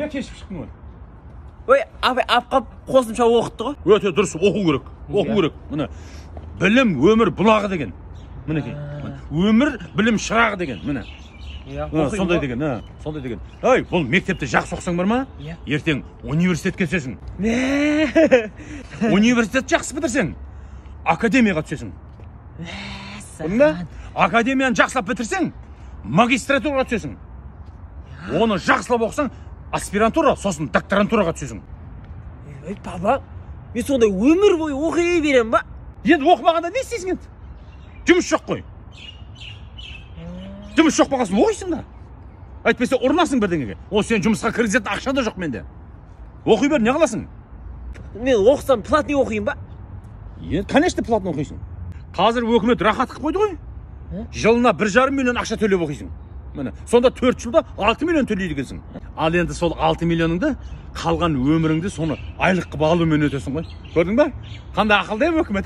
кешіп шықтың ғой? Ой, апқап қосымша оқытты ғой. Өте дұрыс, оқу керек. Оқу керек. Міне, білім өмір бұлағы деген. Мінекей. Өмір білім шырағы деген. Міне. Сондай деген, сондай деген. Ой, бұл мектепте жақсы оқысаң бар ма? Ертең университетке түсесің. Университет жақсы бітірсең, академияға түсесің. Академияны жақсылап бітірсең, магистратураға түсесің. Оны жақсылап оқысаң, аспирантура, сосын докторантураға түсесің. Ой, папа, мен сондай өмір бойы оқи берем ба? Енді оқымағанда не істейсің енді? Жұмыс жоқ қой. Жұмыс жоқ бағасын оқисың да. Айтпесе ұрынасың бірдеңеге. О, сен жұмысқа кіргізетін ақша да жоқ менде. Оқи бер, не қыласың? Мен оқысам платный оқиын ба? Конечно, платный оқисың. Қазір өкімет рахат қылып қойды ғой. Жылына 1,5 миллион ақша төлеп оқисың. Міне, сонда 4 жылда 6 миллион төлейді екенсің. Ал енді сол 6 миллионыңды қалған өміріңді соны айлық қылып алумен өтесің ғой. Көрдің ба? Қандай ақылды өкімет,